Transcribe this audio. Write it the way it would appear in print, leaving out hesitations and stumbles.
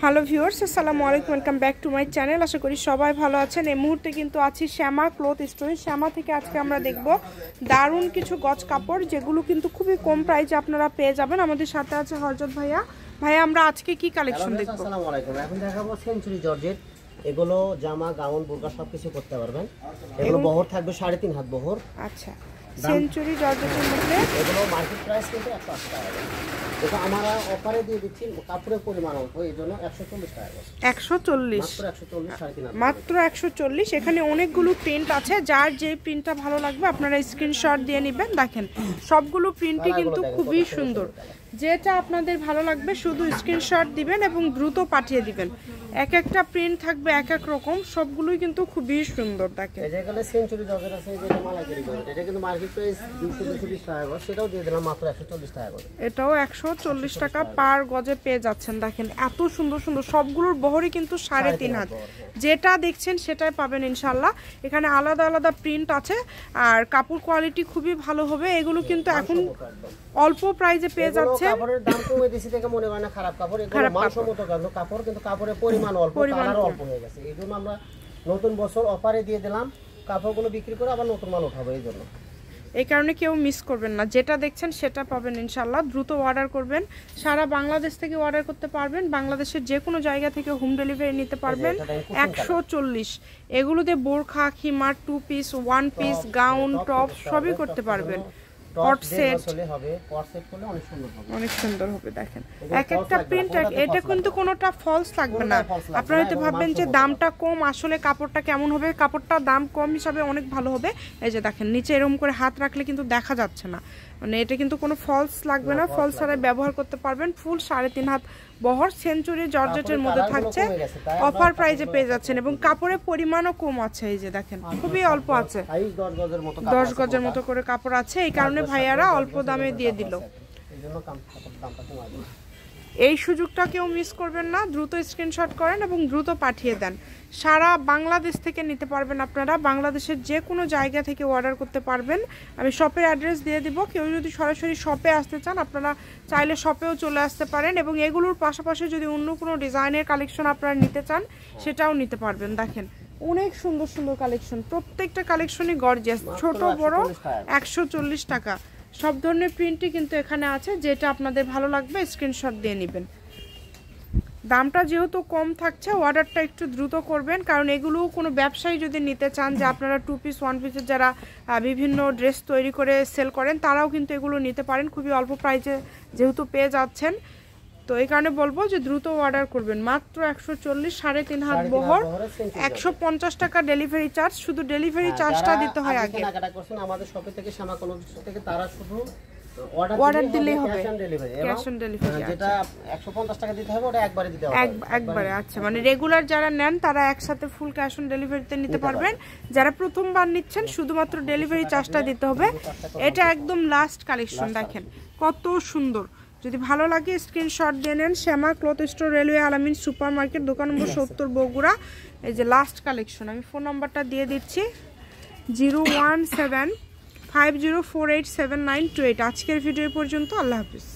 Hello viewers, আসসালামু আলাইকুম, welcome back to my channel. আশা করি সবাই ভালো আছেন। এই মুহূর্তে কিন্তু আছি শ্যামা ক্লথ স্টোরে। শ্যামা থেকে আজকে আমরা দেখব দারুণ কিছু গজ কাপড়, যেগুলো কিন্তু খুবই কম প্রাইসে আপনারা পেয়ে যাবেন। আমাদের সাথে আছে হযরত ভাইয়া। ভাইয়া, আমরা আজকে কি কালেকশন দেখব? আসসালামু আলাইকুম। এখন দেখাবো সেঞ্চুরি জর্জেট। এগুলো জামা, গাউন, বোরকা সবকিছু করতে পারবেন। এগুলো বহর থাকবে 3.5 হাত বহর। আচ্ছা, সেঞ্চুরি জর্জেটের মধ্যে এগুলো মার্কেট প্রাইস কিন্তু 180 টাকা। এটা আমরা অফারে দিয়ে দিচ্ছি, কাপড়ের পরিমাণ অল্প, এইজন্য 140 টাকা। 140 মাত্র 140। এখানে অনেকগুলো প্রিন্ট আছে, যার যে প্রিন্টটা ভালো লাগবে আপনারা স্ক্রিনশট দিয়ে নেবেন। দেখেন সবগুলো প্রিন্টই কিন্তু খুবই সুন্দর। যেটা আপনাদের ভালো লাগবে শুধু স্ক্রিনশট দিবেন এবং দ্রুত পাঠিয়ে দিবেন। এক একটা প্রিন্ট থাকবে এক এক রকম, সবগুলোই কিন্তু খুবই সুন্দর। দেখেন এখানে সেঞ্চুরি জর্জেট আছে, যেটা মালাইকারি জর্জেট। এটা কিন্তু মার্কেট প্রাইস 220 টাকা করে, সেটাও দিয়ে দিলাম মাত্র 140 টাকা করে। এটাও 140 টাকা পার গজে পেয়ে যাচ্ছেন। দেখেন এত সুন্দর সুন্দর, সবগুলোর বহরই কিন্তু 3.5 হাত। যেটা দেখছেন সেটাই পাবেন ইনশাআল্লাহ। এখানে আলাদা আলাদা প্রিন্ট আছে আর কাপড় কোয়ালিটি খুবই ভালো হবে। এগুলো কিন্তু এখন অল্প প্রাইসে পেয়ে যাচ্ছে। কাপড়ের দাম কমে দিয়েছে দেখে মনে হয় না খারাপ কাপড়, এগুলো মানসম্মত কাপড়, কিন্তু কাপড়ের পরিমাণ অল্প, কালার অল্প হয়ে গেছে। এইজন্য আমরা নতুন বছর অফারে দিয়ে দিলাম, কাপড়গুলো বিক্রি করে আবার নতুন মাল উঠাবো। এইজন্য এই কারণে কেউ মিস করবেন না, যেটা দেখছেন সেটা পাবেন ইনশাআল্লাহ। দ্রুত অর্ডার করবেন। সারা বাংলাদেশ থেকে অর্ডার করতে পারবেন, বাংলাদেশের যে কোনো জায়গা থেকে হোম ডেলিভারি নিতে পারবেন। 140। এগুলোতে বোরখা, খিমার, 2 পিস, 1 পিস, গাউন, টপ সবই করতে পারবেন। অনেক সুন্দর হবে। দেখেন এক একটা প্রিন্ট, এটা কিন্তু কোনোটা ফলস লাগবে না। আপনারা হয়তো ভাববেন যে দামটা কম, আসলে কাপড়টা কেমন হবে? কাপড়টা দাম কম হিসাবে অনেক ভালো হবে। এই যে দেখেন নিচে এরকম করে হাত রাখলে কিন্তু দেখা যাচ্ছে না, মানে এটা কিন্তু কোনো ফলস লাগবে না। ফলস ছাড়া ব্যবহার করতে পারবেন। ফুল 3.5 হাত বহর সেঞ্চুরি জর্জেটের মধ্যে থাকছে, অফার প্রাইসে পেয়ে যাচ্ছেন এবং কাপড়ের পরিমাণও কম আছে। এই যে দেখেন খুবই অল্প আছে, 10 গজের মতো করে কাপড় আছে। এই কারণে ভাইয়ারা অল্প দামে দিয়ে দিল। এই সুযোগটা কেউ মিস করবেন না, দ্রুত স্ক্রিনশট করেন এবং দ্রুত পাঠিয়ে দেন। সারা বাংলাদেশ থেকে নিতে পারবেন আপনারা, বাংলাদেশের যে কোনো জায়গা থেকে অর্ডার করতে পারবেন। আমি শপের অ্যাড্রেস দিয়ে দিব। কেউ যদি সরাসরি শপে আসতে চান আপনারা চাইলে শপেও চলে আসতে পারেন এবং এগুলোর পাশাপাশি যদি অন্য কোনো ডিজাইনের কালেকশন আপনারা নিতে চান সেটাও নিতে পারবেন। দেখেন অনেক সুন্দর সুন্দর কালেকশন, প্রত্যেকটা কালেকশনই গর্জিয়াস। ছোট বড় 140 টাকা। সব ধরনের প্রিন্টই কিন্তু এখানে আছে, যেটা আপনাদের ভালো লাগবে স্ক্রিনশট দিয়ে নেবেন। দামটা যেহেতু কম থাকছে, অর্ডারটা একটু দ্রুত করবেন, কারণ এগুলো কোনো ব্যবসায়ী যদি নিতে চান, যে আপনারা 2 পিস 1 পিসের যারা বিভিন্ন ড্রেস তৈরি করে সেল করেন, তারাও কিন্তু এগুলো নিতে পারেন খুবই অল্প প্রাইসে যেহেতু পেয়ে যাচ্ছেন। তো এই কারণে বলবো যে দ্রুত অর্ডার করবেন। মাত্র 140, 3.5 হাত বহর, 150 টাকা ডেলিভারি চার্জ। শুধু ডেলিভারি চার্জটা দিতে হয় আগে। আমাদের শপে থেকে শ্যামা কোনো থেকে তারা শুধু অর্ডার দিলেই হবে, ক্যাশ অন ডেলিভারি। যেটা 150 টাকা দিতে হবে ওটা একবারে দিতে হবে, একবারে। আচ্ছা, মানে রেগুলার যারা নেন তারা একসাথে ফুল ক্যাশ অন ডেলিভারিতে নিতে পারবেন। যারা প্রথমবার নিচ্ছেন শুধুমাত্র ডেলিভারি চার্জটা দিতে হবে। এটা একদম লাস্ট কালেকশন। দেখেন কত সুন্দর। যদি ভালো লাগে স্ক্রিনশট দিয়ে নেন। শ্যামা ক্লথ স্টোর, রেলওয়ে আলামিন সুপার মার্কেট, দোকান নম্বর 70, বগুড়া। এই যে লাস্ট কালেকশন, আমি ফোন নাম্বারটা দিয়ে দিচ্ছি 01750487928। আজকের ভিডিও পর্যন্ত। আল্লাহ হাফিজ।